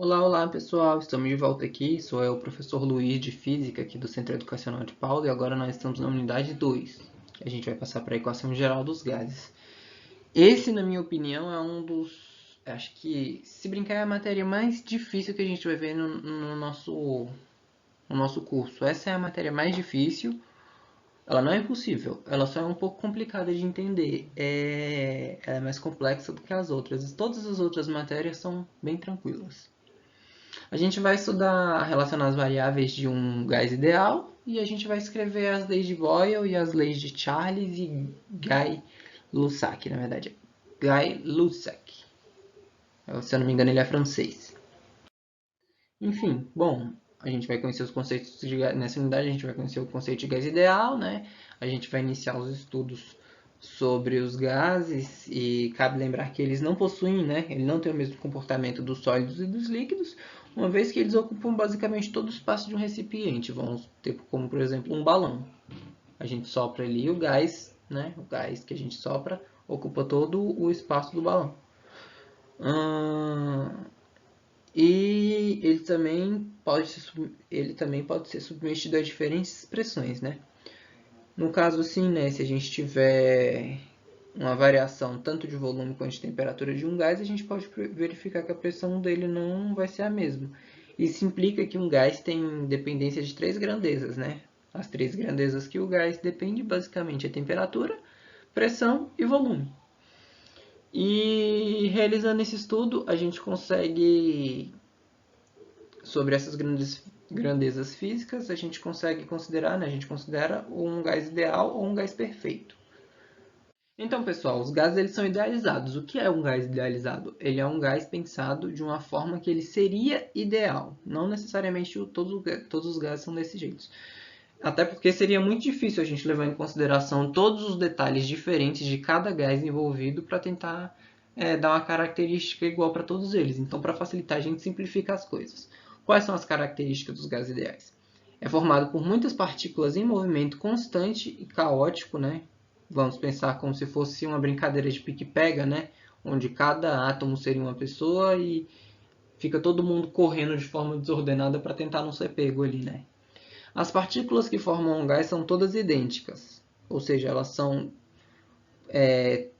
Olá, olá pessoal, estamos de volta aqui. Sou eu, o professor Luiz de Física aqui do Centro Educacional de Paulo e agora nós estamos na unidade 2. A gente vai passar para a equação geral dos gases. Esse, na minha opinião, é um dos... Acho que, se brincar, é a matéria mais difícil que a gente vai ver no nosso curso. Essa é a matéria mais difícil. Ela não é impossível, ela só é um pouco complicada de entender. Ela é mais complexa do que as outras. Todas as outras matérias são bem tranquilas. A gente vai estudar relacionar as variáveis de um gás ideal e a gente vai escrever as leis de Boyle e as leis de Charles e Gay-Lussac, na verdade. Gay-Lussac. Se eu não me engano, ele é francês. Enfim, bom, a gente vai conhecer os conceitos de gás, nessa unidade a gente vai conhecer o conceito de gás ideal, né? A gente vai iniciar os estudos sobre os gases e cabe lembrar que eles não possuem, né? Ele não tem o mesmo comportamento dos sólidos e dos líquidos, uma vez que eles ocupam basicamente todo o espaço de um recipiente. Vamos ter como, por exemplo, um balão. A gente sopra ali o gás, né? O gás que a gente sopra ocupa todo o espaço do balão. E ele também pode ser submetido a diferentes pressões, né? No caso assim, né, se a gente tiver uma variação tanto de volume quanto de temperatura de um gás, a gente pode verificar que a pressão dele não vai ser a mesma. Isso implica que um gás tem dependência de três grandezas, né? As três grandezas que o gás depende basicamente é temperatura, pressão e volume. E realizando esse estudo, a gente consegue sobre essas grandezas físicas, a gente consegue considerar, né, a gente considera um gás ideal ou um gás perfeito. Então, pessoal, os gases eles são idealizados. O que é um gás idealizado? Ele é um gás pensado de uma forma que ele seria ideal. Não necessariamente todos os gases são desse jeito. Até porque seria muito difícil a gente levar em consideração todos os detalhes diferentes de cada gás envolvido para tentar dar uma característica igual para todos eles. Então, para facilitar, a gente simplifica as coisas. Quais são as características dos gases ideais? É formado por muitas partículas em movimento constante e caótico, né? Vamos pensar como se fosse uma brincadeira de pique-pega, né? Onde cada átomo seria uma pessoa e fica todo mundo correndo de forma desordenada para tentar não ser pego ali, né? As partículas que formam um gás são todas idênticas, ou seja,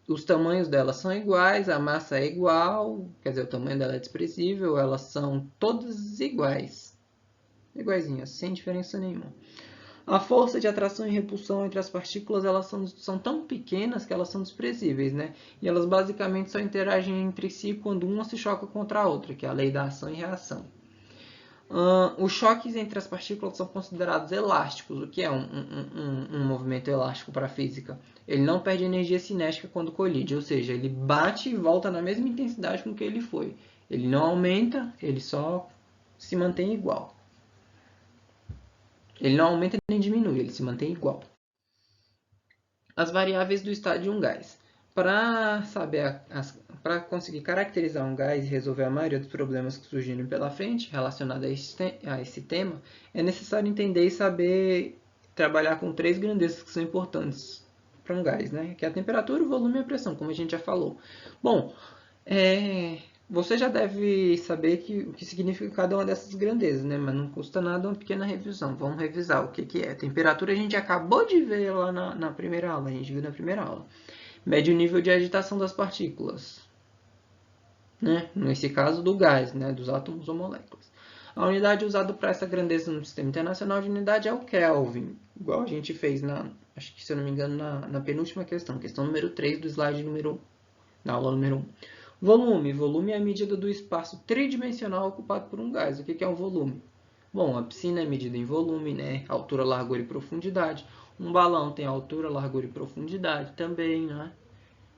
os tamanhos delas são iguais, a massa é igual, quer dizer, o tamanho dela é desprezível, elas são todas iguais, iguaizinhas, sem diferença nenhuma. A força de atração e repulsão entre as partículas elas são tão pequenas que elas são desprezíveis, né? E elas basicamente só interagem entre si quando uma se choca contra a outra, que é a lei da ação e reação. Os choques entre as partículas são considerados elásticos. O que é um movimento elástico para a física? Ele não perde energia cinética quando colide, ou seja, ele bate e volta na mesma intensidade com que ele foi. Ele não aumenta, ele só se mantém igual. Ele não aumenta nem diminui, ele se mantém igual. As variáveis do estado de um gás. Para saber para conseguir caracterizar um gás e resolver a maioria dos problemas que surgirem pela frente relacionados a esse tema, é necessário entender e saber trabalhar com três grandezas que são importantes para um gás, né? Que é a temperatura, o volume e a pressão, como a gente já falou. Bom, você já deve saber o que significa cada uma dessas grandezas, né? Mas não custa nada uma pequena revisão. Vamos revisar o que é. A temperatura a gente acabou de ver lá na primeira aula. A gente viu na primeira aula. Mede o nível de agitação das partículas, né? Nesse caso do gás, né? Dos átomos ou moléculas. A unidade usada para essa grandeza no Sistema Internacional de Unidade é o Kelvin. Igual a gente fez acho que se eu não me engano, na penúltima questão número 3 do slide número 1, na aula número 1. Volume. Volume é a medida do espaço tridimensional ocupado por um gás. O que é um volume? Bom, a piscina é medida em volume, né? Altura, largura e profundidade. Um balão tem altura, largura e profundidade também, né?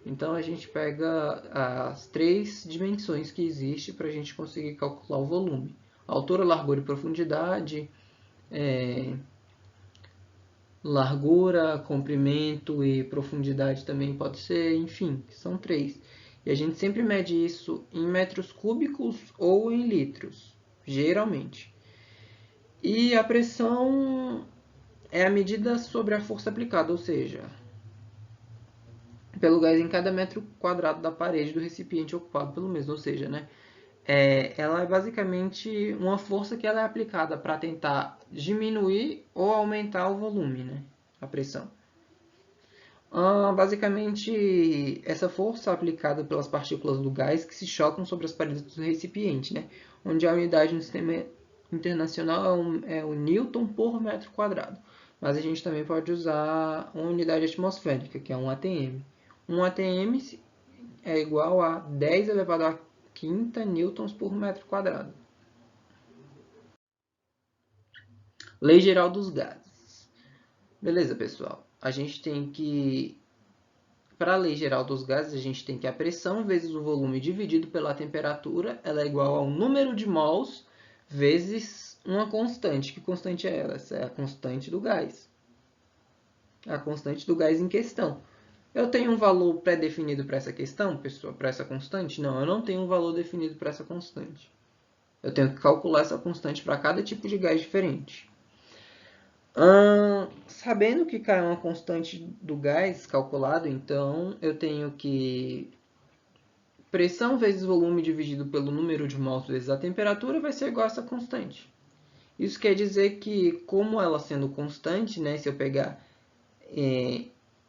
Então a gente pega as três dimensões que existem para a gente conseguir calcular o volume. Altura, largura e profundidade, largura, comprimento e profundidade também pode ser, enfim, são três. E a gente sempre mede isso em metros cúbicos ou em litros, geralmente. E a pressão é a medida sobre a força aplicada, ou seja, pelo gás em cada metro quadrado da parede do recipiente ocupado pelo mesmo, ou seja, né, ela é basicamente uma força que ela é aplicada para tentar diminuir ou aumentar o volume, né? A pressão. Basicamente, essa força é aplicada pelas partículas do gás que se chocam sobre as paredes do recipiente, né? Onde a unidade no sistema internacional é o Newton por metro quadrado. Mas a gente também pode usar uma unidade atmosférica, que é um ATM. Um ATM é igual a 10 elevado a quinta newtons por metro quadrado. Lei geral dos gases. Beleza, pessoal. A gente tem que, para a lei geral dos gases, a gente tem que a pressão vezes o volume dividido pela temperatura, ela é igual ao número de mols vezes uma constante. Que constante é ela? Essa é a constante do gás. A constante do gás em questão. Eu tenho um valor pré-definido para essa questão, pessoal, para essa constante? Não, eu não tenho um valor definido para essa constante. Eu tenho que calcular essa constante para cada tipo de gás diferente. Sabendo que cai uma constante do gás calculado, então eu tenho que pressão vezes volume dividido pelo número de mols vezes a temperatura vai ser igual a essa constante. Isso quer dizer que, como ela sendo constante, né, se eu pegar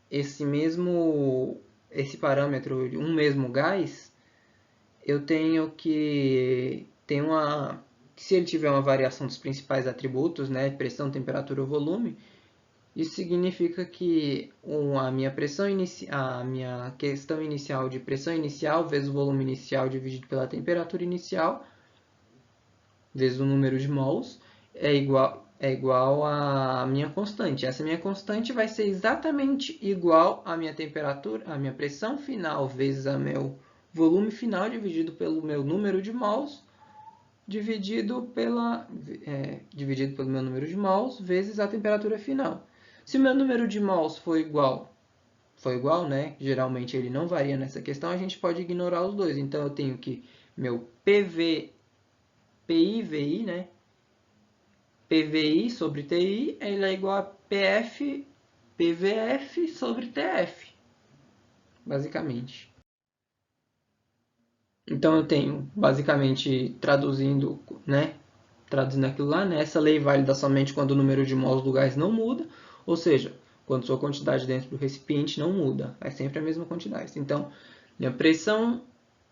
esse parâmetro, um mesmo gás, eu tenho que ter se ele tiver uma variação dos principais atributos, né, pressão, temperatura ou volume, isso significa que a minha questão inicial de pressão inicial vezes o volume inicial dividido pela temperatura inicial vezes o número de mols é igual à minha constante. Essa minha constante vai ser exatamente igual à minha temperatura, à minha pressão final vezes o meu volume final dividido pelo meu número de mols dividido pelo meu número de mols vezes a temperatura final. Se o meu número de mols for igual, né? Geralmente ele não varia nessa questão, a gente pode ignorar os dois. Então eu tenho que meu PI/VI, né? PVI sobre TI, ele é igual a PVF sobre TF, basicamente. Então eu tenho, basicamente, traduzindo aquilo lá, né? Essa lei é válida somente quando o número de mols do gás não muda, ou seja, quando sua quantidade dentro do recipiente não muda, é sempre a mesma quantidade. Então, minha pressão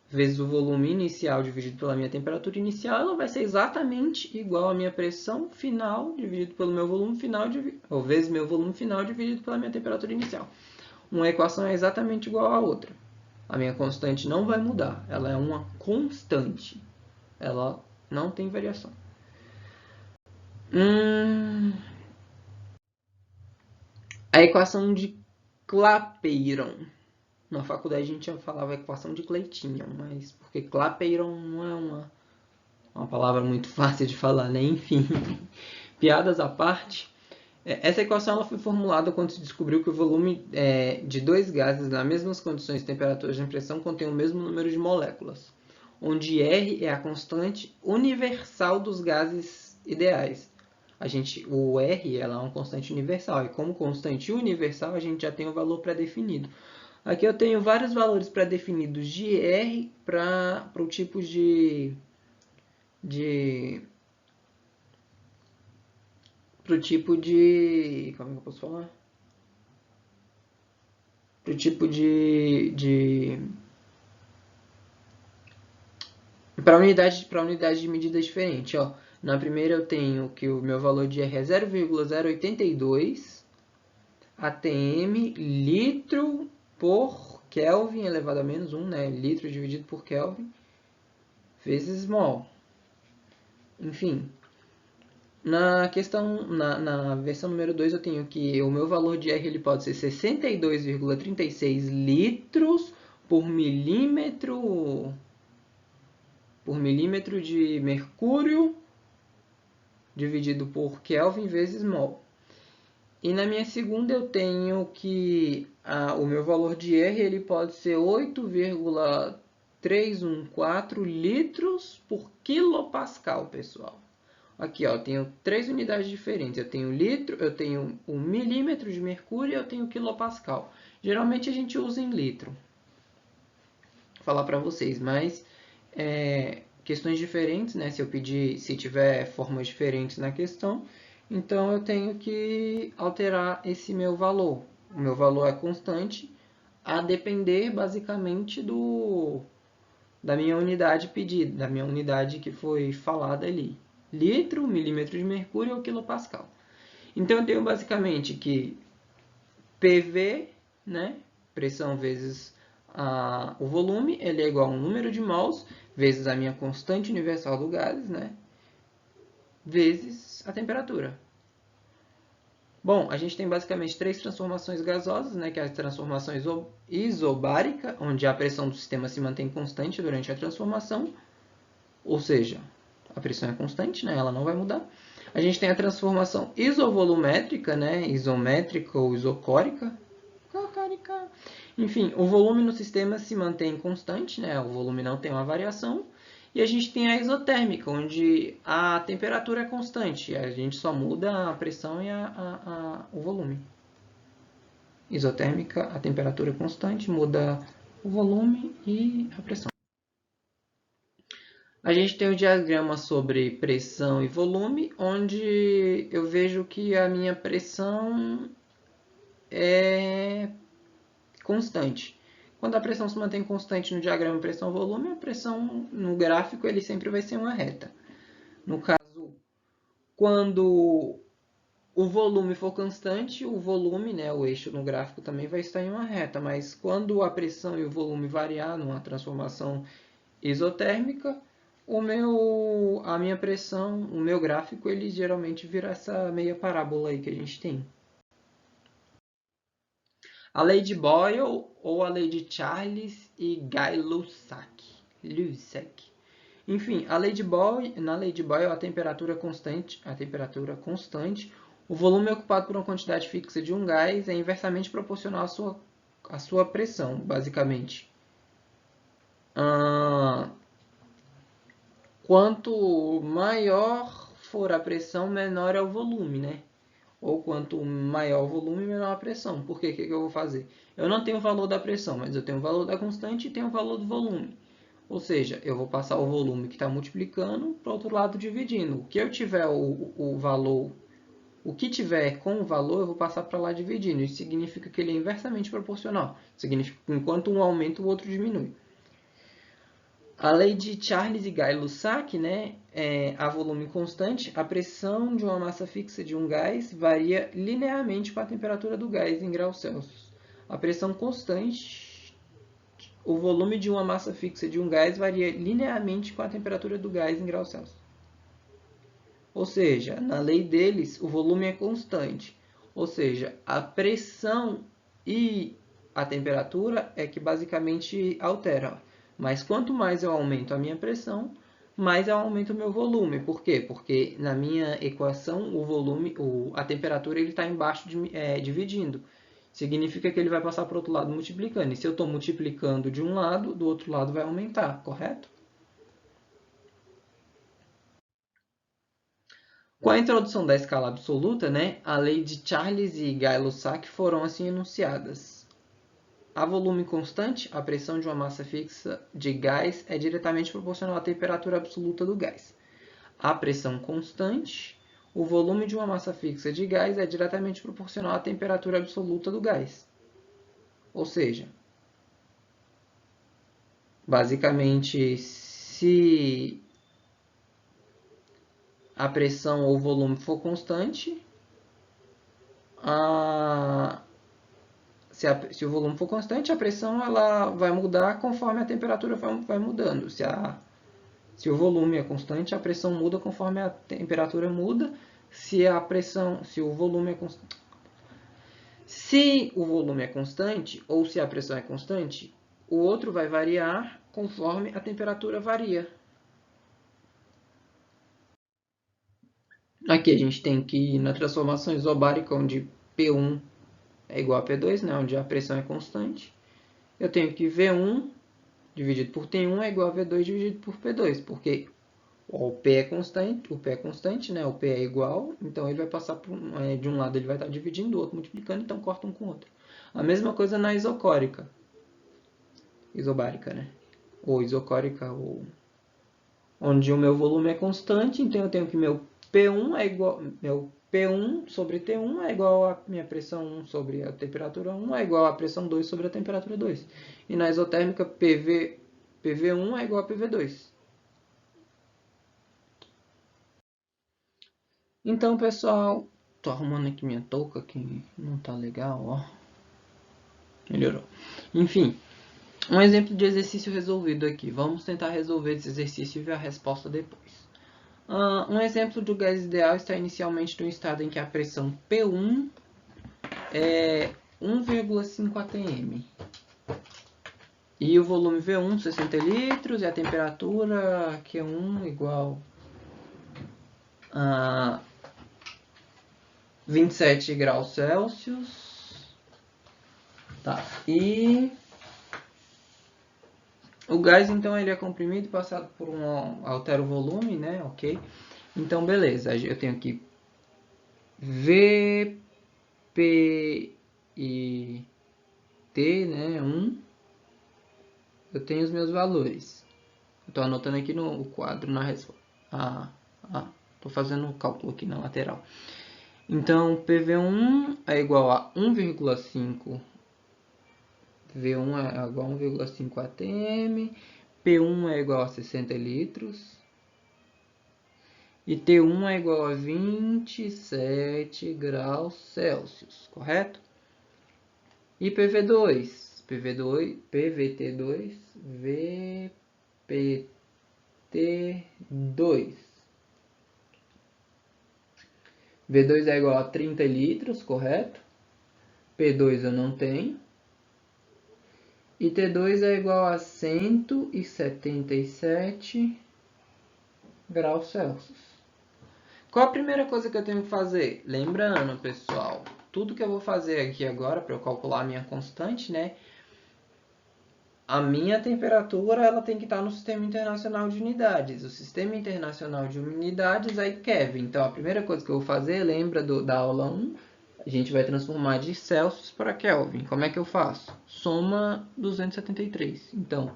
vezes o volume inicial dividido pela minha temperatura inicial, ela vai ser exatamente igual à minha pressão final dividido pelo meu volume final, ou vezes meu volume final dividido pela minha temperatura inicial. Uma equação é exatamente igual à outra. A minha constante não vai mudar, ela é uma constante. Ela não tem variação. A equação de Clapeyron. Na faculdade a gente já falava equação de Clayton, mas porque Clapeyron não é uma palavra muito fácil de falar, né? Enfim, piadas à parte. Essa equação ela foi formulada quando se descobriu que o volume de dois gases nas mesmas condições de temperatura e pressão contém o mesmo número de moléculas, onde R é a constante universal dos gases ideais. O R ela é uma constante universal, e como constante universal a gente já tem um valor pré-definido. Aqui eu tenho vários valores pré-definidos de R para o tipo como é que eu posso falar? Pro tipo para unidade de medida diferente, ó. Na primeira eu tenho que o meu valor de R é 0,082 atm litro por Kelvin elevado a menos 1, né? Litro dividido por Kelvin vezes mol. Enfim, na versão número 2 eu tenho que o meu valor de R ele pode ser 62,36 litros por milímetro de mercúrio dividido por Kelvin vezes mol. E na minha segunda eu tenho que o meu valor de R ele pode ser 8,314 litros por quilopascal, pessoal. Aqui, ó, eu tenho três unidades diferentes. Eu tenho litro, eu tenho um milímetro de mercúrio e eu tenho quilopascal. Geralmente a gente usa em litro. Vou falar para vocês, mas questões diferentes, né? Se tiver formas diferentes na questão, então eu tenho que alterar esse meu valor. O meu valor é constante, a depender basicamente da minha unidade pedida, da minha unidade que foi falada ali. Litro, milímetro de mercúrio ou quilopascal. Então eu tenho basicamente que PV, né, pressão vezes o volume, ele é igual a um número de mols vezes a minha constante universal do gases, né, vezes a temperatura. Bom, a gente tem basicamente três transformações gasosas, né, que é a transformação isobárica, onde a pressão do sistema se mantém constante durante a transformação, ou seja, a pressão é constante, né, ela não vai mudar. A gente tem a transformação isovolumétrica, né, isométrica ou isocórica. Enfim, o volume no sistema se mantém constante, né, o volume não tem uma variação. E a gente tem a isotérmica, onde a temperatura é constante, a gente só muda a pressão e o volume. Isotérmica, a temperatura é constante, muda o volume e a pressão. A gente tem o diagrama sobre pressão e volume, onde eu vejo que a minha pressão é constante. Quando a pressão se mantém constante no diagrama pressão-volume, a pressão no gráfico ele sempre vai ser uma reta. No caso, quando o volume for constante, o volume, né, o eixo no gráfico também vai estar em uma reta, mas quando a pressão e o volume variar numa transformação isotérmica, a minha pressão, o meu gráfico, ele geralmente vira essa meia parábola aí que a gente tem. A lei de Boyle ou a lei de Charles e Gay-Lussac. Enfim, na lei de Boyle, a temperatura constante, o volume ocupado por uma quantidade fixa de um gás é inversamente proporcional à sua pressão, basicamente. Quanto maior for a pressão, menor é o volume, né? Ou quanto maior o volume, menor a pressão. Por quê? O que eu vou fazer? Eu não tenho o valor da pressão, mas eu tenho o valor da constante e tenho o valor do volume. Ou seja, eu vou passar o volume que está multiplicando para o outro lado dividindo. O que eu tiver o valor, o que tiver com o valor, eu vou passar para lá dividindo. Isso significa que ele é inversamente proporcional. Significa que enquanto um aumenta, o outro diminui. A lei de Charles e Gay-Lussac, né, a volume constante, a pressão de uma massa fixa de um gás varia linearmente com a temperatura do gás em graus Celsius. A pressão constante, o volume de uma massa fixa de um gás varia linearmente com a temperatura do gás em graus Celsius. Ou seja, na lei deles, o volume é constante. Ou seja, a pressão e a temperatura é que basicamente alteram. Mas quanto mais eu aumento a minha pressão, mais eu aumento o meu volume. Por quê? Porque na minha equação, a temperatura está embaixo dividindo. Significa que ele vai passar para o outro lado multiplicando. E se eu estou multiplicando de um lado, do outro lado vai aumentar, correto? Com a introdução da escala absoluta, né, a lei de Charles e Gay-Lussac foram assim enunciadas. A volume constante, a pressão de uma massa fixa de gás é diretamente proporcional à temperatura absoluta do gás. A pressão constante, o volume de uma massa fixa de gás é diretamente proporcional à temperatura absoluta do gás. Ou seja, basicamente, se a pressão ou o volume for constante, se o volume for constante, a pressão ela vai mudar conforme a temperatura vai mudando. Se o volume é constante, a pressão muda conforme a temperatura muda. Se o volume é constante ou se a pressão é constante, o outro vai variar conforme a temperatura varia. Aqui a gente tem que na transformação isobárica, onde P1 é igual a P2, né, onde a pressão é constante, eu tenho que V1 dividido por T1 é igual a V2 dividido por P2, porque o P é constante, né? O P é igual, então ele vai passar de um lado ele vai estar dividindo, do outro multiplicando, então corta um com o outro. A mesma coisa na isobárica, né? Ou isocórica, ou onde o meu volume é constante, então eu tenho que meu P1 é igual, meu P1 sobre T1 é igual a minha pressão 1 sobre a temperatura 1 é igual a pressão 2 sobre a temperatura 2. E na isotérmica, PV1 é igual a PV2. Então, pessoal, tô arrumando aqui minha touca que não tá legal, ó. Melhorou. Enfim, um exemplo de exercício resolvido aqui. Vamos tentar resolver esse exercício e ver a resposta depois. Um exemplo do gás ideal está inicialmente no estado em que a pressão P1 é 1,5 atm. E o volume V1, 60 litros, e a temperatura Q1 igual a 27 graus Celsius. Tá. E o gás, então, ele é comprimido e passado por altera o volume, né? Ok. Então, beleza. Eu tenho aqui V, P e T, né? 1. Eu tenho os meus valores. Estou anotando aqui no quadro, na resposta. Estou fazendo um cálculo aqui na lateral. Então, PV1 é igual a 1,5. V1 é igual a 1,5 atm. P1 é igual a 60 litros. E T1 é igual a 27 graus Celsius, correto? E PV2, PVT2, VPT2. V2 é igual a 30 litros, correto? P2 eu não tenho. E T2 é igual a 177 graus Celsius. Qual a primeira coisa que eu tenho que fazer? Lembrando, pessoal, tudo que eu vou fazer aqui agora para eu calcular a minha constante, né? A minha temperatura ela tem que estar no Sistema Internacional de Unidades. O Sistema Internacional de Unidades é Kelvin. Então, a primeira coisa que eu vou fazer, lembra da aula 1? A gente vai transformar de Celsius para Kelvin. Como é que eu faço? Soma 273. Então,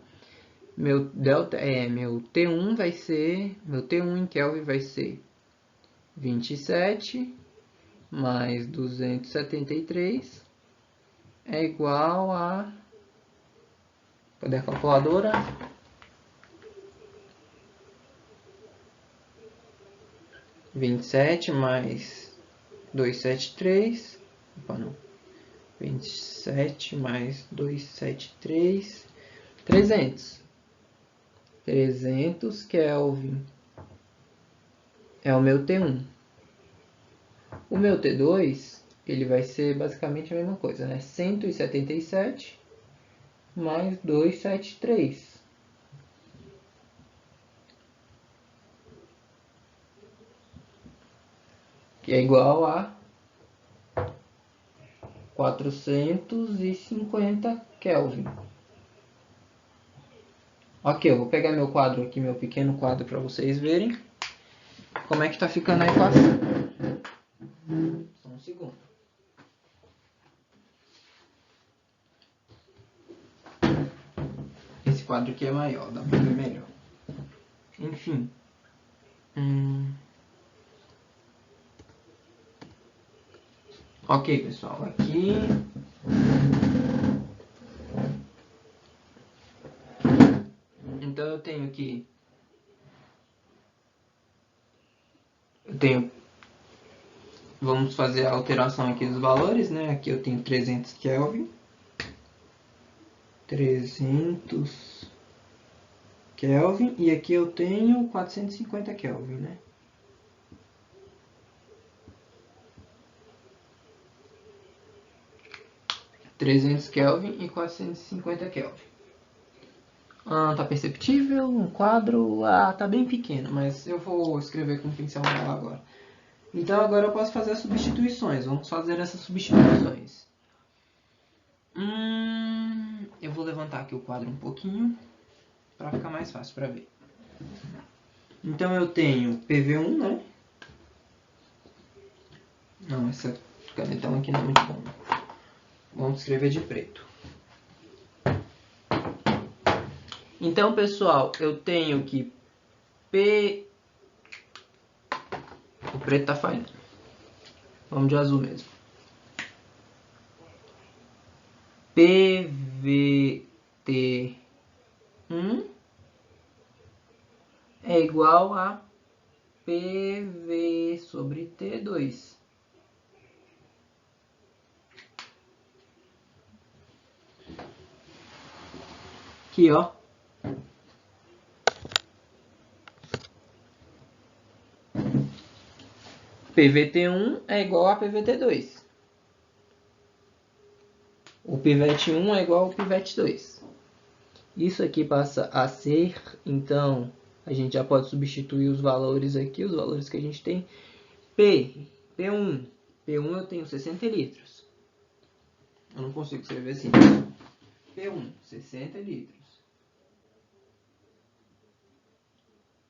meu T1 vai ser, meu T1 em Kelvin vai ser 27 mais 273 é igual a... Cadê a calculadora? 27 mais 273. Opa, não. 27 mais 273. 300. 300 Kelvin é o meu T1. O meu T2, ele vai ser basicamente a mesma coisa, né? 177 mais 273. Que é igual a 450 Kelvin. Ok, eu vou pegar meu quadro aqui, meu pequeno quadro, para vocês verem como é que tá ficando a equação. Só um segundo. Esse quadro aqui é maior, dá para ver melhor. Enfim. Ok, pessoal, aqui... Então eu tenho aqui... Vamos fazer a alteração aqui dos valores, né? Aqui eu tenho 300 Kelvin. 300 Kelvin. E aqui eu tenho 450 Kelvin, né? Kelvin e 450 Kelvin. Tá perceptível? Um quadro? Tá bem pequeno, mas eu vou escrever com pincel amarelo agora. Então agora eu posso fazer as substituições. Vamos fazer essas substituições. Eu vou levantar aqui o quadro um pouquinho para ficar mais fácil para ver. Então eu tenho PV1, né? Não, essa canetão aqui não é muito bom. Vamos escrever de preto. Então, pessoal, eu tenho que P... O preto tá falhando. Vamos de azul mesmo. PVT1 é igual a PV sobre T2. Aqui, ó. PVT1 é igual a PVT2. O pivete1 é igual ao pivete2. Isso aqui passa a ser, então, a gente já pode substituir os valores aqui, os valores que a gente tem. P1 eu tenho 60 litros. Eu não consigo escrever assim. P1, 60 litros.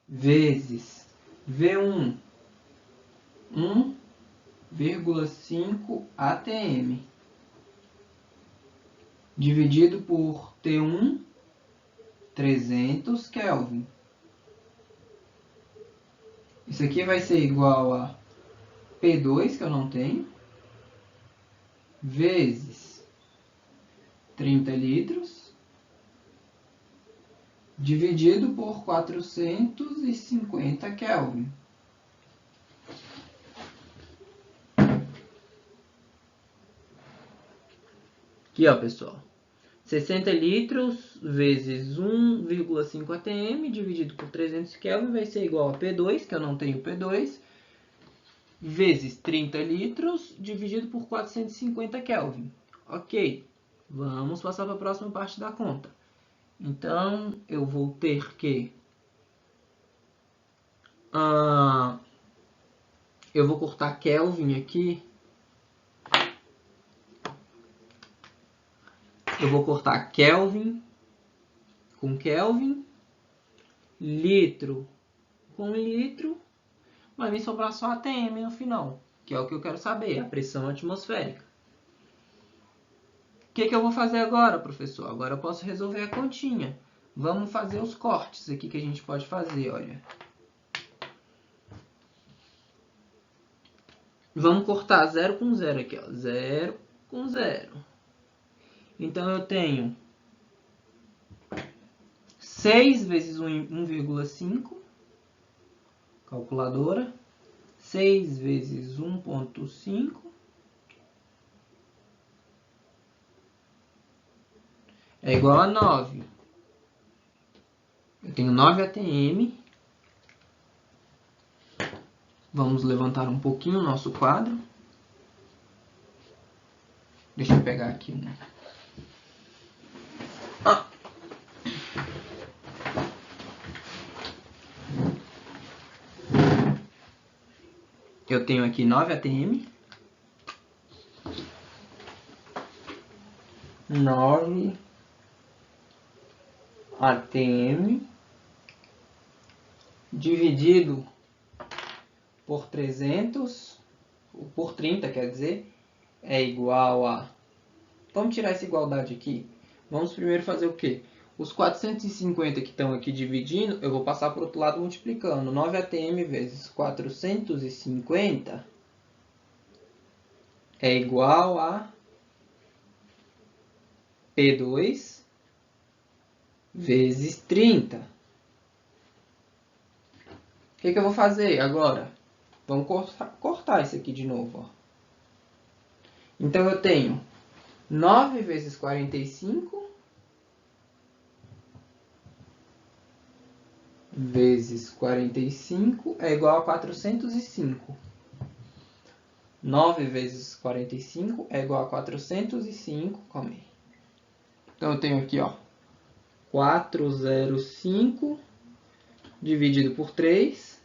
Vezes V1, 1,5 atm. Dividido por T1, 300 Kelvin. Isso aqui vai ser igual a P2, que eu não tenho, vezes 30 litros, dividido por 450 Kelvin. Aqui, ó, pessoal. 60 litros vezes 1,5 atm dividido por 300 Kelvin vai ser igual a P2, que eu não tenho P2, vezes 30 litros dividido por 450 Kelvin. Ok, vamos passar para a próxima parte da conta. Então, eu vou ter que... eu vou cortar Kelvin aqui. Eu vou cortar Kelvin com Kelvin, litro com litro, vai me sobrar só ATM no final, que é o que eu quero saber, a pressão atmosférica. O que eu vou fazer agora, professor? Agora eu posso resolver a continha. Vamos fazer os cortes aqui que a gente pode fazer, olha. Vamos cortar 0 com 0 aqui, ó. 0 com 0. Então eu tenho 6 vezes 1,5, calculadora, 6 vezes 1,5, é igual a 9. Eu tenho 9 ATM. Vamos levantar um pouquinho o nosso quadro. Deixa eu pegar aqui um. Eu tenho aqui 9 ATM. 9 ATM dividido por 300, por 30, quer dizer, é igual a... Vamos tirar essa igualdade aqui. Vamos primeiro fazer o quê? Os 450 que estão aqui dividindo, eu vou passar para o outro lado multiplicando. 9 ATM vezes 450 é igual a P2 vezes 30. O que eu vou fazer agora? Vamos cortar isso aqui de novo. Ó. Então eu tenho 9 vezes 45 vezes 45 é igual a 405. 9 vezes 45 é igual a 405. Calma aí. Então eu tenho aqui, ó, 405 dividido por 3.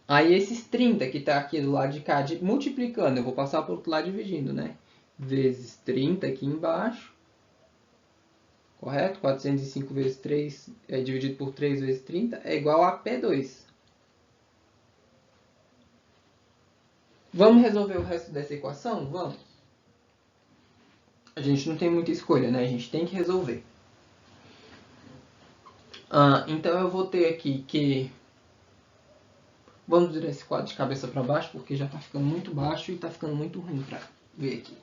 Aí esses 30 que está aqui do lado de cá, multiplicando, eu vou passar para o outro lado dividindo, né? Vezes 30 aqui embaixo. Correto? 405 vezes 3 dividido por 3 vezes 30 é igual a P2. Vamos resolver o resto dessa equação? Vamos. A gente não tem muita escolha, né? A gente tem que resolver. Então eu vou ter aqui que... Vamos virar esse quadro de cabeça para baixo, porque já está ficando muito baixo e está ficando muito ruim para ver aqui.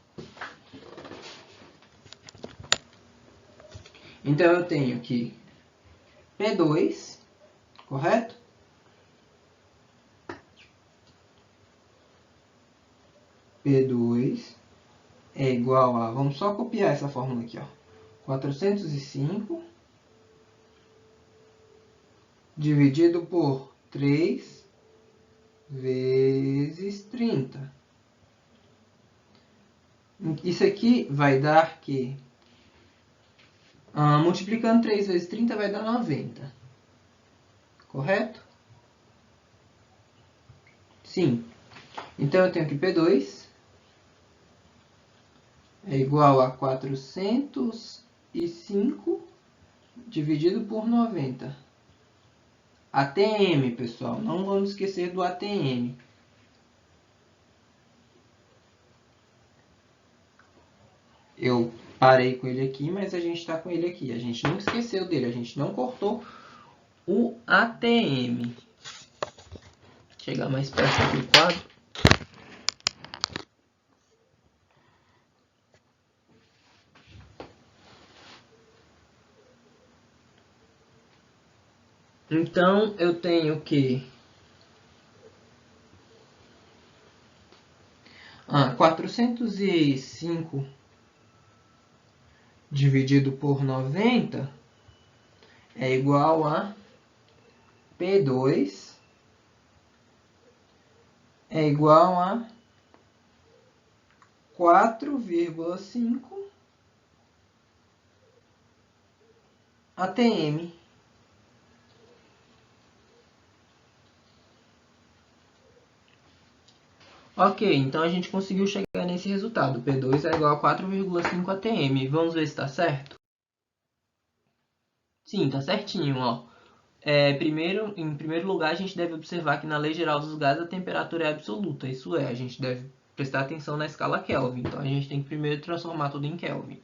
Então eu tenho aqui P2, correto? P2 é igual a... Vamos só copiar essa fórmula aqui, ó. 405 dividido por 3 vezes 30. Isso aqui vai dar que... multiplicando 3 vezes 30 vai dar 90. Correto? Sim. Então eu tenho que P2 é igual a 405 dividido por 90. ATM, pessoal. Não vamos esquecer do ATM. Eu parei com ele aqui, mas a gente está com ele aqui. A gente não esqueceu dele, a gente não cortou o ATM. Chegar mais perto aqui do quadro. Então eu tenho que 405 dividido por 90 é igual a P2 é igual a 4,5 ATM. Ok, então a gente conseguiu chegar nesse resultado. P2 é igual a 4,5 ATM. Vamos ver se está certo? Sim, está certinho, ó. Em primeiro lugar, a gente deve observar que na lei geral dos gases a temperatura é absoluta. Isso é, a gente deve prestar atenção na escala Kelvin. Então a gente tem que primeiro transformar tudo em Kelvin.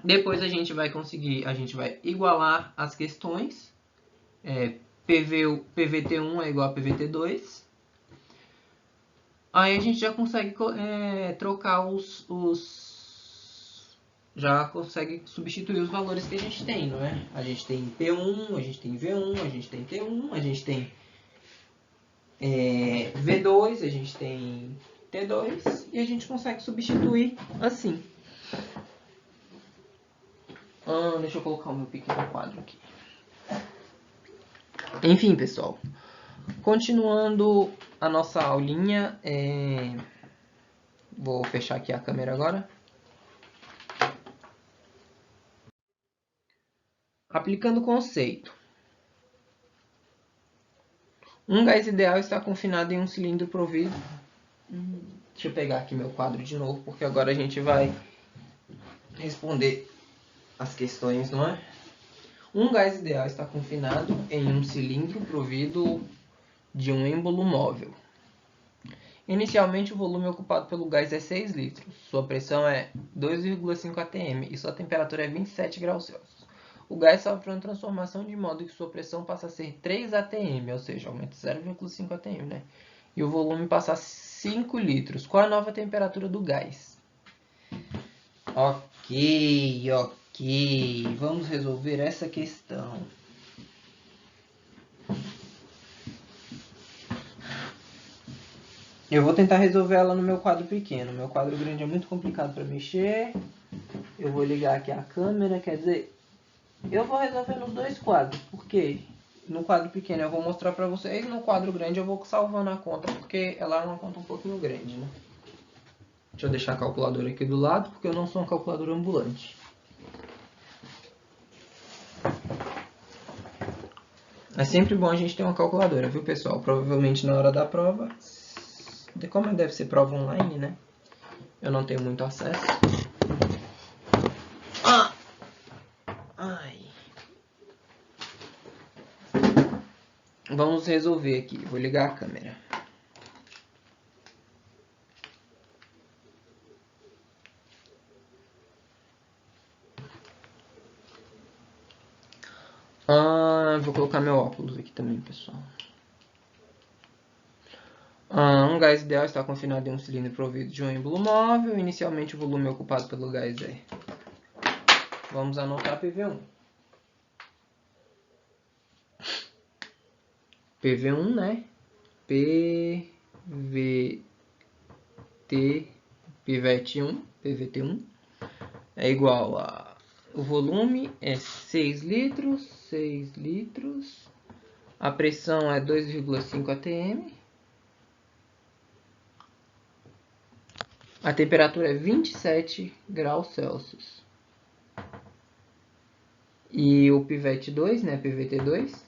Depois a gente vai igualar as questões. PVT1 é igual a PVT2. Aí a gente já consegue trocar já consegue substituir os valores que a gente tem, não é? A gente tem P1, a gente tem V1, a gente tem T1, a gente tem V2, a gente tem T2 e a gente consegue substituir assim. Deixa eu colocar o meu pequeno quadro aqui. Enfim, pessoal. Continuando a nossa aulinha, vou fechar aqui a câmera agora. Aplicando o conceito. Um gás ideal está confinado em um cilindro provido... Deixa eu pegar aqui meu quadro de novo, porque agora a gente vai responder as questões, não é? Um gás ideal está confinado em um cilindro provido de um êmbolo móvel. Inicialmente, o volume ocupado pelo gás é 6 litros. Sua pressão é 2,5 atm e sua temperatura é 27 graus Celsius. O gás sofre uma transformação de modo que sua pressão passa a ser 3 atm, ou seja, aumenta 0,5 atm, né? E o volume passa a 5 litros. Qual a nova temperatura do gás? Ok. Vamos resolver essa questão. Eu vou tentar resolver ela no meu quadro pequeno. Meu quadro grande é muito complicado para mexer. Eu vou ligar aqui a câmera, quer dizer... Eu vou resolver nos dois quadros, porque no quadro pequeno eu vou mostrar para vocês, no quadro grande eu vou salvando a conta, porque ela é uma conta um pouquinho grande, né? Deixa eu deixar a calculadora aqui do lado, porque eu não sou um calculador ambulante. É sempre bom a gente ter uma calculadora, viu, pessoal? Provavelmente na hora da prova, como deve ser prova online, né? Eu não tenho muito acesso. Ai. Vamos resolver aqui. Vou ligar a câmera. vou colocar meu óculos aqui também, pessoal. Um gás ideal está confinado em um cilindro provido de um êmbolo móvel. Inicialmente o volume ocupado pelo gás é... Vamos anotar PV1. PV1, né? PVT1 é igual a... O volume é 6 litros. A pressão é 2,5 atm. A temperatura é 27 graus Celsius. E o pivete 2, né, PVT2,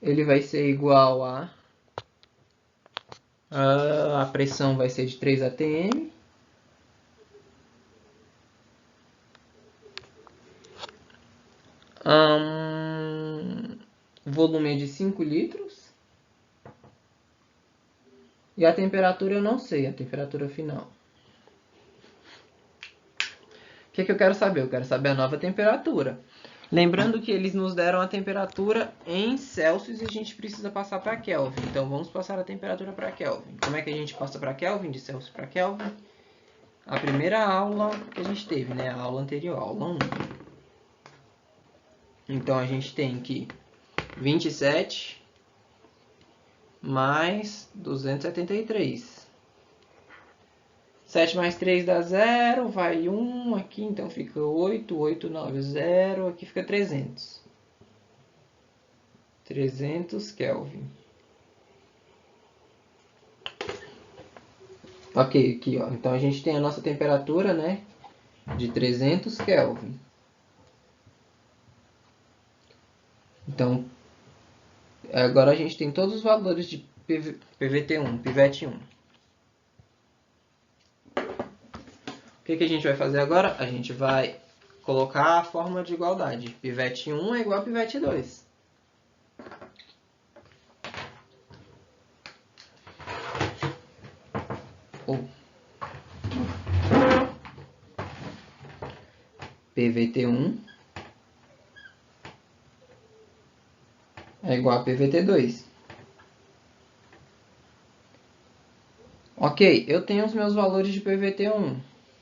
ele vai ser igual a pressão vai ser de 3 atm. O volume é de 5 litros. E a temperatura eu não sei, a temperatura final. O que eu quero saber? Eu quero saber a nova temperatura. Lembrando que eles nos deram a temperatura em Celsius e a gente precisa passar para Kelvin. Então vamos passar a temperatura para Kelvin. Como é que a gente passa para Kelvin, de Celsius para Kelvin? A primeira aula que a gente teve, né? A aula anterior, a aula 1. Então a gente tem que 27 mais 273. 7 mais 3 dá 0, vai 1 aqui, então fica 8, 8, 9, 0, aqui fica 300. 300 Kelvin. Ok, aqui ó, então a gente tem a nossa temperatura, né, de 300 Kelvin. Então, agora a gente tem todos os valores de PVT1, pivete 1. O que a gente vai fazer agora? A gente vai colocar a fórmula de igualdade. Pivete 1 é igual a pivete 2. PVT1 é igual a PVT2. Ok, eu tenho os meus valores de PVT1.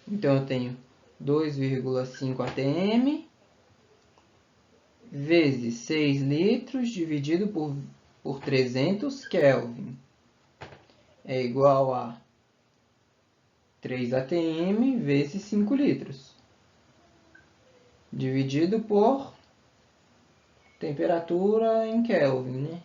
Então, eu tenho 2,5 atm vezes 6 litros dividido por 300 Kelvin. É igual a 3 atm vezes 5 litros. Dividido por temperatura em Kelvin, né?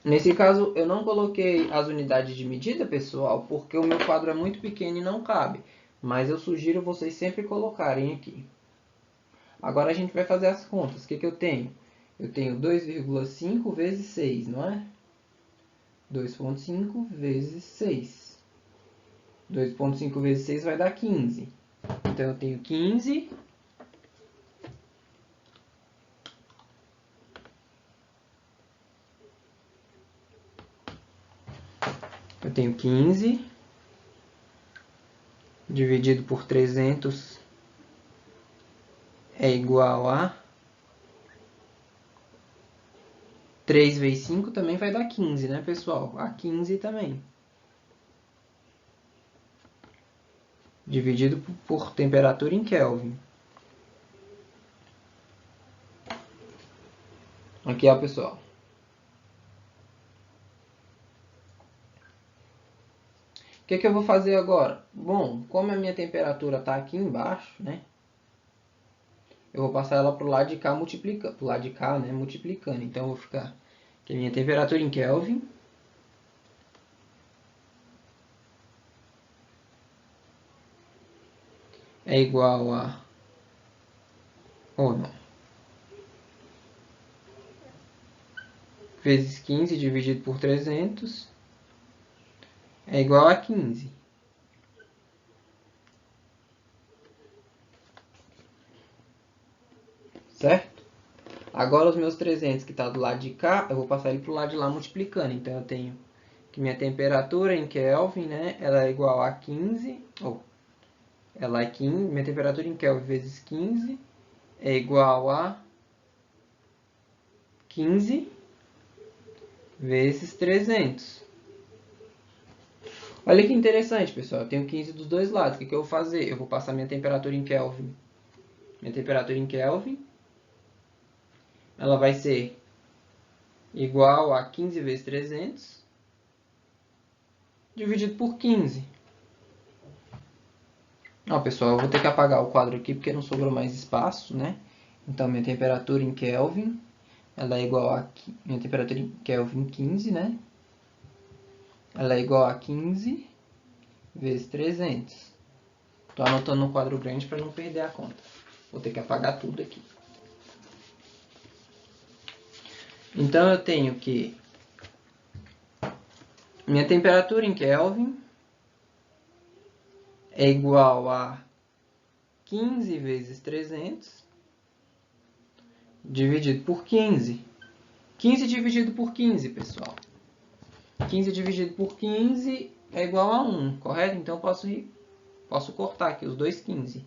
Nesse caso, eu não coloquei as unidades de medida, pessoal, porque o meu quadro é muito pequeno e não cabe. Mas eu sugiro vocês sempre colocarem aqui. Agora a gente vai fazer as contas. O que eu tenho? Eu tenho 2,5 vezes 6, não é? 2,5 vezes 6. 2,5 vezes 6 vai dar 15. Então, eu tenho 15... Eu tenho 15 dividido por 300 é igual a 3 vezes 5 também vai dar 15, né, pessoal? A 15 também. Dividido por temperatura em Kelvin. Aqui, ó, pessoal. O que eu vou fazer agora? Bom, como a minha temperatura está aqui embaixo, né? Eu vou passar ela para o lado de cá multiplicando. Para o lado de cá, né? Multiplicando. Então, eu vou ficar que a minha temperatura em Kelvin é igual a... Ou não. Vezes 15 dividido por 300 é igual a 15. Certo? Agora os meus 300 que está do lado de cá, eu vou passar ele para o lado de lá multiplicando. Então eu tenho que minha temperatura em Kelvin, né, ela é igual a 15, ela é 15, minha temperatura em Kelvin vezes 15 é igual a 15 vezes 300. Olha que interessante, pessoal. Eu tenho 15 dos dois lados. O que eu vou fazer? Eu vou passar minha temperatura em Kelvin. Minha temperatura em Kelvin, ela vai ser igual a 15 vezes 300 dividido por 15. Ó, pessoal, eu vou ter que apagar o quadro aqui porque não sobrou mais espaço, né? Então, minha temperatura em Kelvin, ela é igual a... Minha temperatura em Kelvin 15, né? Ela é igual a 15 vezes 300. Estou anotando no quadro grande para não perder a conta. Vou ter que apagar tudo aqui. Então, eu tenho que... Minha temperatura em Kelvin é igual a 15 vezes 300 dividido por 15. 15 dividido por 15, pessoal. 15 dividido por 15 é igual a 1, correto? Então, eu posso cortar aqui os dois 15.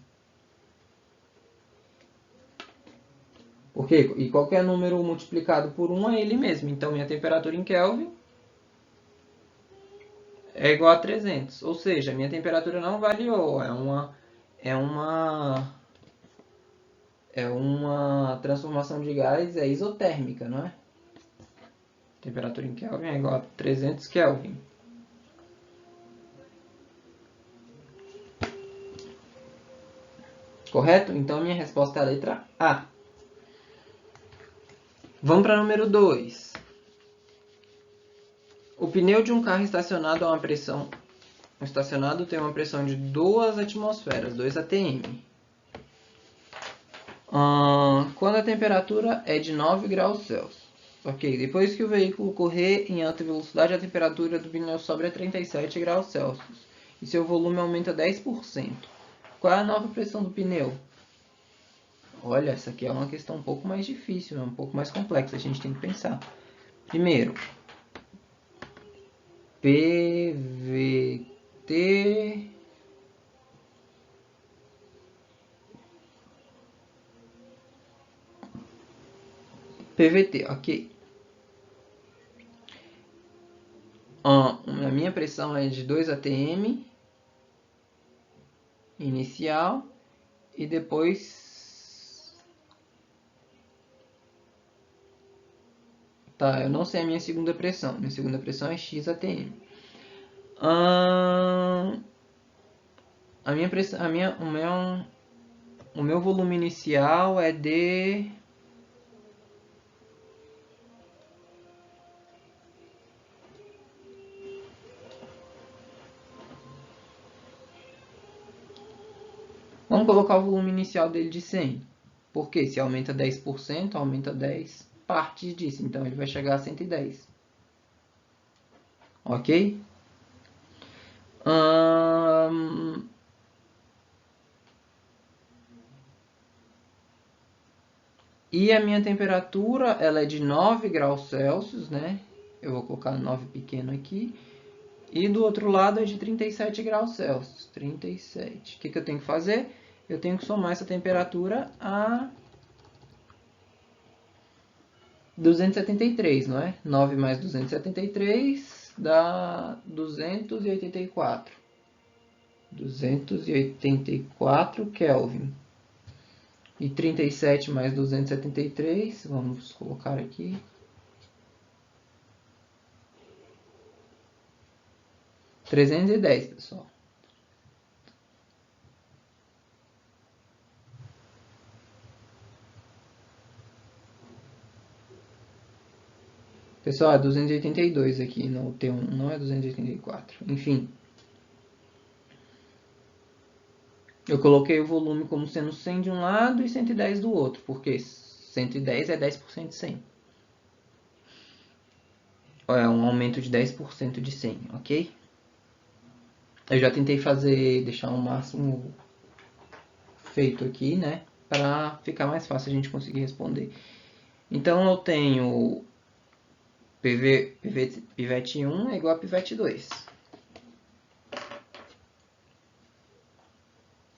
Por quê? E qualquer número multiplicado por 1 é ele mesmo. Então, minha temperatura em Kelvin é igual a 300. Ou seja, minha temperatura não variou. É uma transformação de gás isotérmica, não é? Temperatura em Kelvin é igual a 300 Kelvin. Correto? Então, minha resposta é a letra A. Vamos para o número 2. O pneu de um carro estacionado a uma pressão... Estacionado tem uma pressão de 2 atmosferas, 2 atm. Quando a temperatura é de 9 graus Celsius. Ok, depois que o veículo correr em alta velocidade, a temperatura do pneu sobe a 37 graus Celsius. E seu volume aumenta 10%. Qual é a nova pressão do pneu? Olha, essa aqui é uma questão um pouco mais difícil, um pouco mais complexa, a gente tem que pensar. Primeiro, PVT ok. A minha pressão é de 2 atm inicial e depois... Tá, eu não sei a minha segunda pressão. Minha segunda pressão é X atm. A minha pressão, o meu volume inicial é de... Vamos colocar o volume inicial dele de 100. Porque se aumenta 10%, aumenta 10 partes disso. Então, ele vai chegar a 110. Ok? E a minha temperatura, ela é de 9 graus Celsius, né? Eu vou colocar 9 pequeno aqui. E do outro lado é de 37 graus Celsius. 37. O que eu tenho que fazer? Eu tenho que somar essa temperatura a 273, não é? 9 mais 273 dá 284. 284 Kelvin. E 37 mais 273, vamos colocar aqui. 310, pessoal. Pessoal, é 282 aqui no T1, não é 284. Enfim. Eu coloquei o volume como sendo 100 de um lado e 110 do outro, porque 110 é 10% de 100. É um aumento de 10% de 100, ok? Eu já tentei deixar o máximo feito aqui, né? Para ficar mais fácil a gente conseguir responder. Então, eu tenho pivete 1 é igual a pivete 2.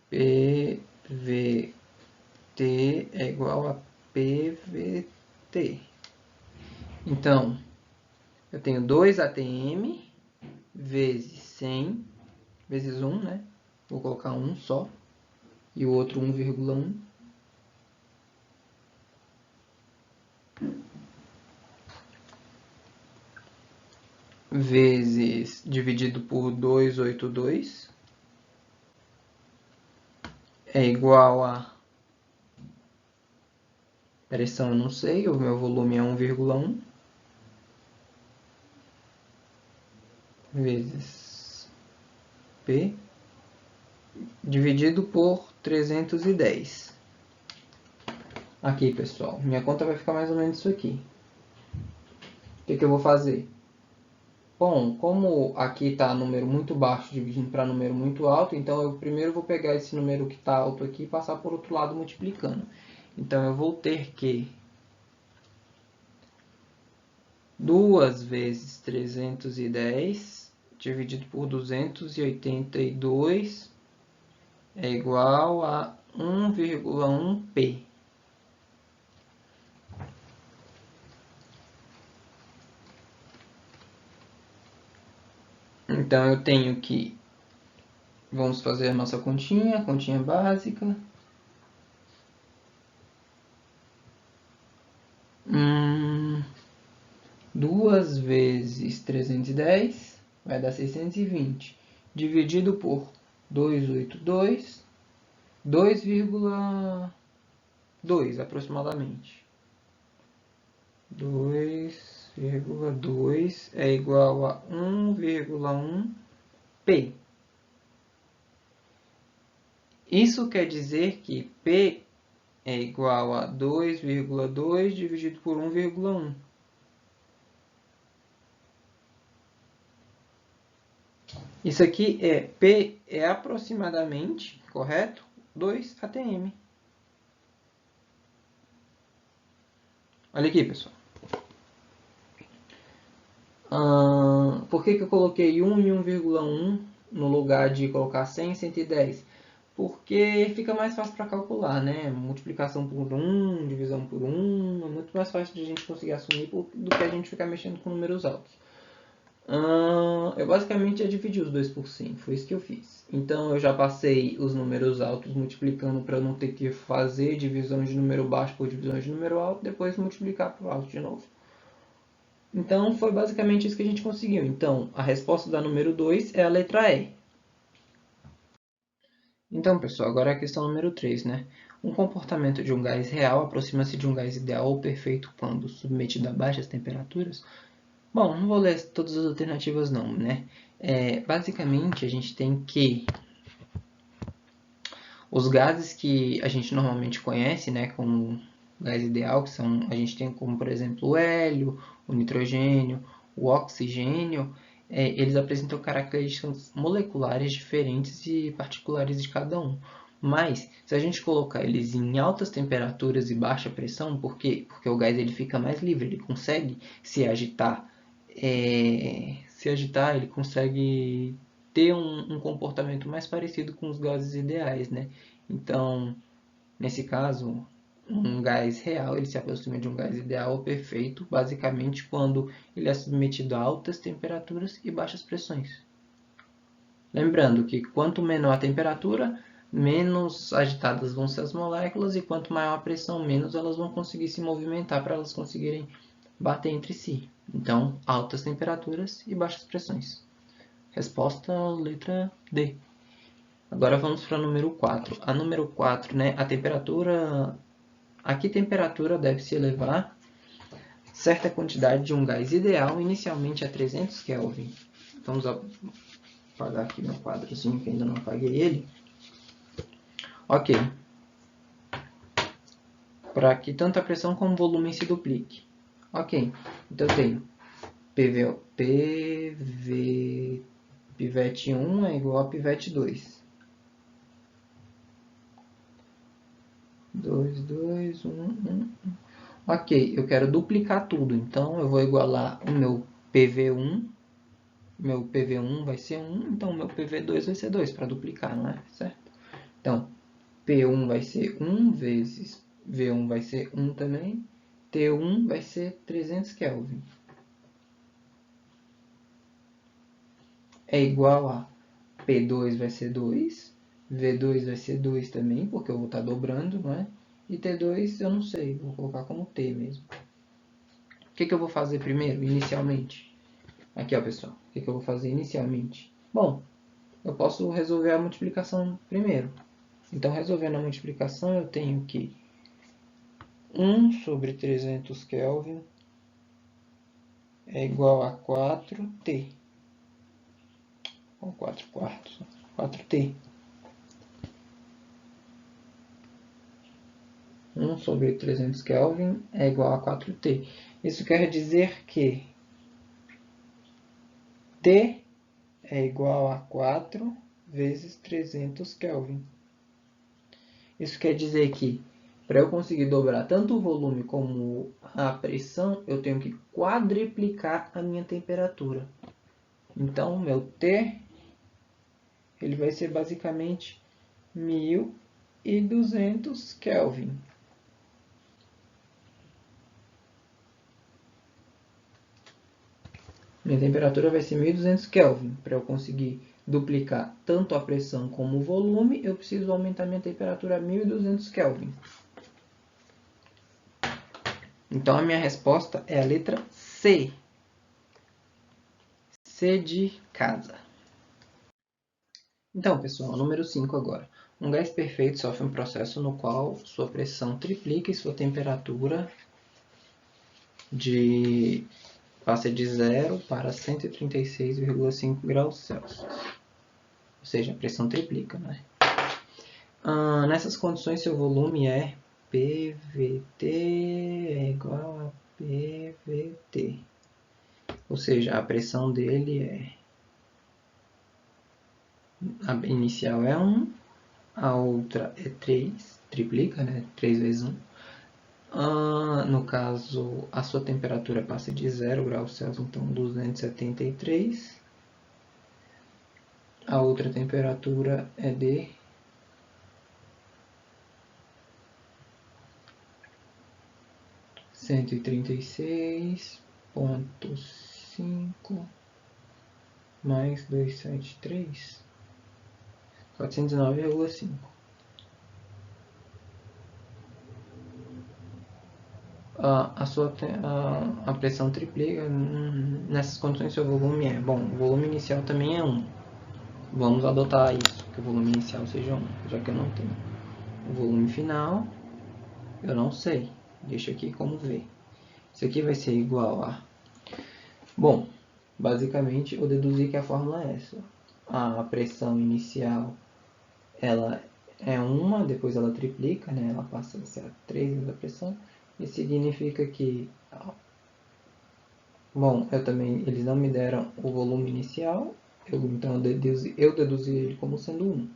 PVT é igual a PVT. Então, eu tenho 2 ATM vezes 100 vezes 1, né? Vou colocar 1 só. E o outro 1,1. Vezes dividido por 282 é igual a pressão, eu não sei, o meu volume é 1,1 vezes P dividido por 310. Aqui, pessoal, minha conta vai ficar mais ou menos isso aqui. O que eu vou fazer? Bom, como aqui está número muito baixo dividindo para número muito alto, então eu primeiro vou pegar esse número que está alto aqui e passar por outro lado multiplicando. Então eu vou ter que 2 vezes 310 dividido por 282 é igual a 1,1P. Então eu tenho que, vamos fazer a nossa continha básica. 2 vezes 310 vai dar 620, dividido por 282, 2,2 aproximadamente. 2,2 é igual a 1,1P. Isso quer dizer que P é igual a 2,2 dividido por 1,1. Isso aqui P é aproximadamente, correto? 2 ATM. Olha aqui, pessoal. Por que eu coloquei 1 e 1,1 no lugar de colocar 100 e 110? Porque fica mais fácil para calcular, né? Multiplicação por 1, divisão por 1, é muito mais fácil de a gente conseguir assumir do que a gente ficar mexendo com números altos. Eu basicamente já dividi os dois por 100, foi isso que eu fiz. Então eu já passei os números altos multiplicando para não ter que fazer divisão de número baixo por divisão de número alto, depois multiplicar por alto de novo. Então foi basicamente isso que a gente conseguiu. Então a resposta da número 2 é a letra E. Então, pessoal, agora é a questão número 3, né? Um comportamento de um gás real aproxima-se de um gás ideal ou perfeito quando submetido a baixas temperaturas? Bom, não vou ler todas as alternativas não, né? Basicamente, a gente tem que os gases que a gente normalmente conhece, né, como gás ideal, que são, a gente tem como, por exemplo, o hélio, o nitrogênio, o oxigênio, eles apresentam características moleculares diferentes e particulares de cada um. Mas, se a gente colocar eles em altas temperaturas e baixa pressão, por quê? Porque o gás ele fica mais livre, ele consegue se agitar, ele consegue ter um comportamento mais parecido com os gases ideais, né? Então, nesse caso, um gás real ele se aproxima de um gás ideal ou perfeito, basicamente quando ele é submetido a altas temperaturas e baixas pressões. Lembrando que quanto menor a temperatura, menos agitadas vão ser as moléculas, e quanto maior a pressão, menos elas vão conseguir se movimentar para elas conseguirem bater entre si. Então, altas temperaturas e baixas pressões. Resposta letra D. Agora vamos para o número 4. A número 4, né, a temperatura... A que temperatura deve se elevar certa quantidade de um gás ideal inicialmente a 300 Kelvin? Vamos apagar aqui meu quadrozinho que ainda não apaguei ele. Ok. Para que tanto a pressão como o volume se duplique. Ok. Então eu tenho pivete 1 é igual a pivete 2. 2, 2, 1, 1. Ok, eu quero duplicar tudo, então eu vou igualar o meu PV1. Meu PV1 vai ser 1, então o meu PV2 vai ser 2, para duplicar, não é? Certo? Então, P1 vai ser 1 vezes V1 vai ser 1 também. T1 vai ser 300 Kelvin. É igual a P2 vai ser 2. V2 vai ser 2 também, porque eu vou estar dobrando, não é? E T2 eu não sei, vou colocar como T mesmo. O que eu vou fazer primeiro, inicialmente? Aqui, ó, pessoal. O que eu vou fazer inicialmente? Bom, eu posso resolver a multiplicação primeiro. Então, resolvendo a multiplicação, eu tenho que 1 sobre 300 Kelvin é igual a 4T. Ou 4 quartos. 4T. 1 sobre 300 Kelvin é igual a 4T. Isso quer dizer que T é igual a 4 vezes 300 Kelvin. Isso quer dizer que, para eu conseguir dobrar tanto o volume como a pressão, eu tenho que quadriplicar a minha temperatura. Então, meu T ele vai ser basicamente 1200 Kelvin. Minha temperatura vai ser 1200 Kelvin. Para eu conseguir duplicar tanto a pressão como o volume, eu preciso aumentar minha temperatura a 1200 Kelvin. Então, a minha resposta é a letra C. C de casa. Então, pessoal, número 5 agora. Um gás perfeito sofre um processo no qual sua pressão triplica e sua temperatura passa de 0 para 136,5 graus Celsius. Ou seja, a pressão triplica, né? Nessas condições, seu volume é PVT é igual a PVT. Ou seja, a pressão dele a inicial é 1, a outra é 3, triplica, né? 3 vezes 1. No caso, a sua temperatura passa de 0 graus Celsius, então 273. A outra temperatura é de 136,5 mais 273, 409,5. A pressão triplica. Nessas condições, seu volume é... Bom, o volume inicial também é 1. Vamos adotar isso, que o volume inicial seja 1, já que eu não tenho. O volume final, eu não sei. Deixa aqui como ver. Isso aqui vai ser igual a... Bom, basicamente eu deduzi que a fórmula é essa. A pressão inicial ela é 1, depois ela triplica, né? Ela passa a ser 3 vezes a pressão. Isso significa que... Bom, eles não me deram o volume inicial, então eu deduzi ele como sendo 1.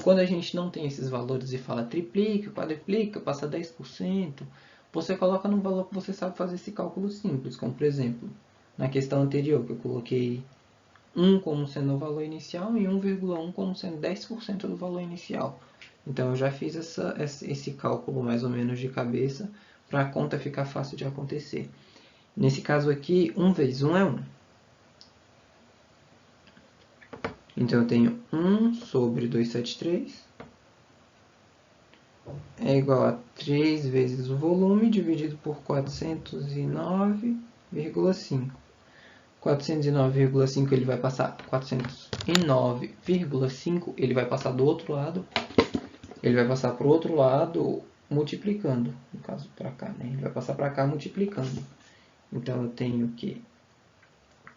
Quando a gente não tem esses valores e fala triplica, quadriplica, passa 10%, você coloca num valor que você sabe fazer esse cálculo simples, como por exemplo, na questão anterior, que eu coloquei 1 como sendo o valor inicial e 1,1 como sendo 10% do valor inicial. Então eu já fiz esse cálculo mais ou menos de cabeça para a conta ficar fácil de acontecer. Nesse caso aqui, 1 vezes 1 é 1. Então eu tenho 1 sobre 273 é igual a 3 vezes o volume dividido por 409,5. 409,5 ele vai passar 409,5 ele vai passar do outro lado. Ele vai passar para o outro lado multiplicando, no caso para cá, né? Ele vai passar para cá multiplicando. Então eu tenho que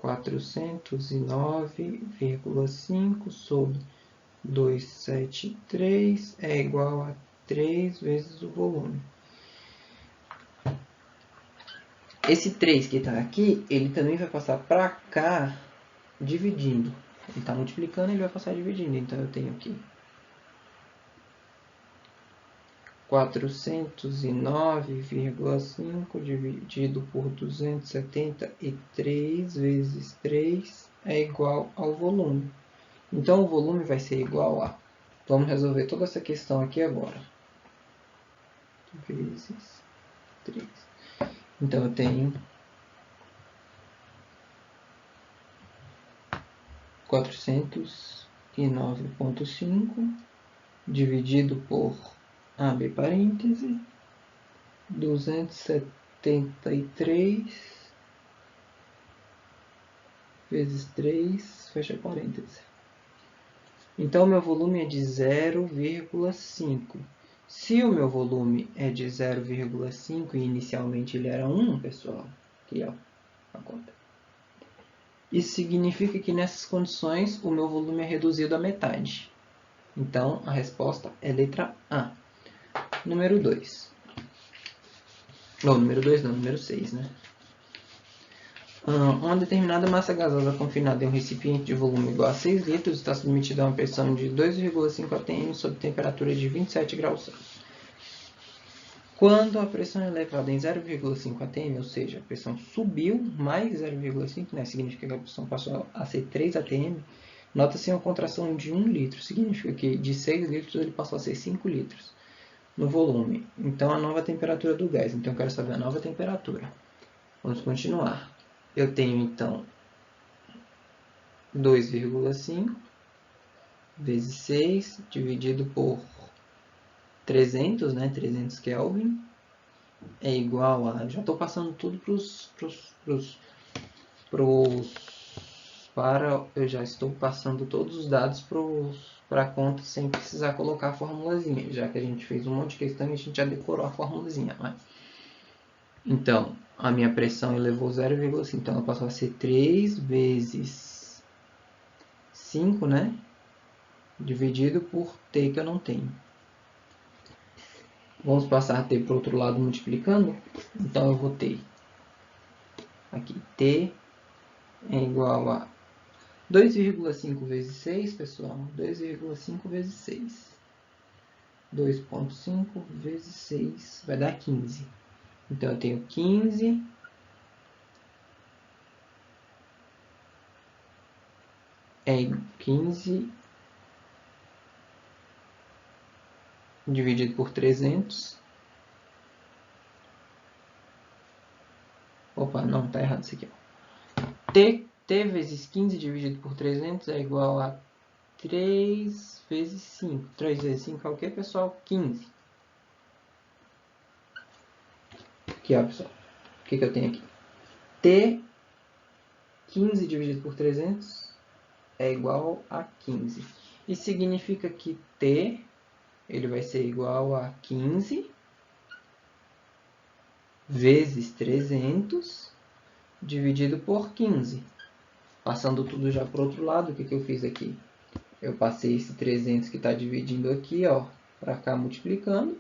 409,5 sobre 273 é igual a 3 vezes o volume. Esse 3 que está aqui, ele também vai passar para cá dividindo. Ele está multiplicando, ele vai passar dividindo. Então eu tenho aqui 409,5 dividido por 273 vezes 3 é igual ao volume. Então, o volume vai ser igual a... Vamos resolver toda essa questão aqui agora. Vezes 3. Então, eu tenho 409,5 dividido por, abre parêntese, 273 vezes 3, fecha parêntese. Então, meu volume é de 0,5. Se o meu volume é de 0,5 e inicialmente ele era 1, pessoal, aqui ó, a conta. Isso significa que nessas condições o meu volume é reduzido à metade. Então, a resposta é letra A. Número 2. Não, número 2 não, número 6, né? Uma determinada massa gasosa confinada em um recipiente de volume igual a 6 litros está submetida a uma pressão de 2,5 atm sob temperatura de 27 graus Celsius. Quando a pressão é elevada em 0,5 atm, ou seja, a pressão subiu mais 0,5, né? Significa que a pressão passou a ser 3 atm, nota-se uma contração de 1 litro, significa que de 6 litros ele passou a ser 5 litros no volume. Então, a nova temperatura do gás. Então, eu quero saber a nova temperatura. Vamos continuar. Eu tenho, então, 2,5 vezes 6 dividido por 300, né? 300 Kelvin, é igual a... Já estou passando tudo eu já estou passando todos os dados para a conta sem precisar colocar a formulazinha, já que a gente fez um monte de questão e a gente já decorou a formulazinha, né? Então, a minha pressão elevou 0,5, então ela passou a ser 3 vezes 5, né? Dividido por T, que eu não tenho. Vamos passar T para o outro lado multiplicando? Então, eu vou ter aqui T é igual a 2,5 vezes 6, pessoal. 2,5 vezes 6. 2,5 vezes 6 vai dar 15. Então, eu tenho 15 dividido por 300. Opa, não, tá errado isso aqui. T vezes 15 dividido por 300 é igual a 3 vezes 5. 3 vezes 5 é o que, pessoal? 15. Aqui, ó, pessoal. O que eu tenho aqui? T 15 dividido por 300 é igual a 15. Isso significa que T ele vai ser igual a 15 vezes 300 dividido por 15. Passando tudo já para o outro lado, o que eu fiz aqui? Eu passei esse 300 que está dividindo aqui, ó, para cá multiplicando.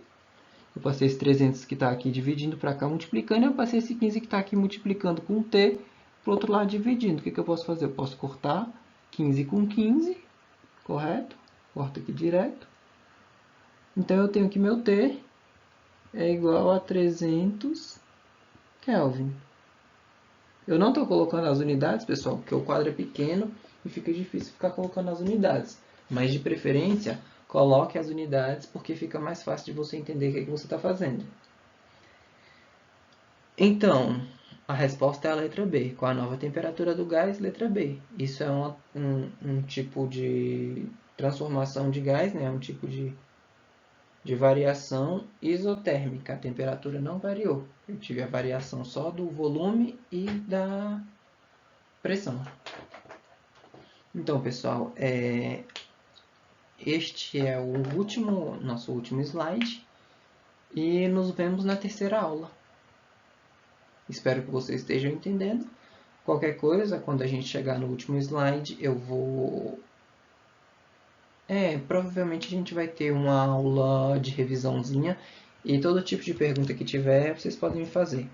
Eu passei esse 300 que está aqui dividindo para cá multiplicando. E eu passei esse 15 que está aqui multiplicando com T para o outro lado dividindo. O que eu posso fazer? Eu posso cortar 15 com 15, correto? Corto aqui direto. Então, eu tenho que meu T é igual a 300 Kelvin. Eu não estou colocando as unidades, pessoal, porque o quadro é pequeno e fica difícil ficar colocando as unidades. Mas, de preferência, coloque as unidades porque fica mais fácil de você entender o que você está fazendo. Então, a resposta é a letra B. Com a nova temperatura do gás, letra B. Isso é um tipo de transformação de gás, né? Um tipo de variação isotérmica. A temperatura não variou. Eu tive a variação só do volume e da pressão. Então, pessoal, este é o nosso último slide. E nos vemos na terceira aula. Espero que vocês estejam entendendo. Qualquer coisa, quando a gente chegar no último slide, eu vou... provavelmente a gente vai ter uma aula de revisãozinha. E todo tipo de pergunta que tiver, vocês podem me fazer.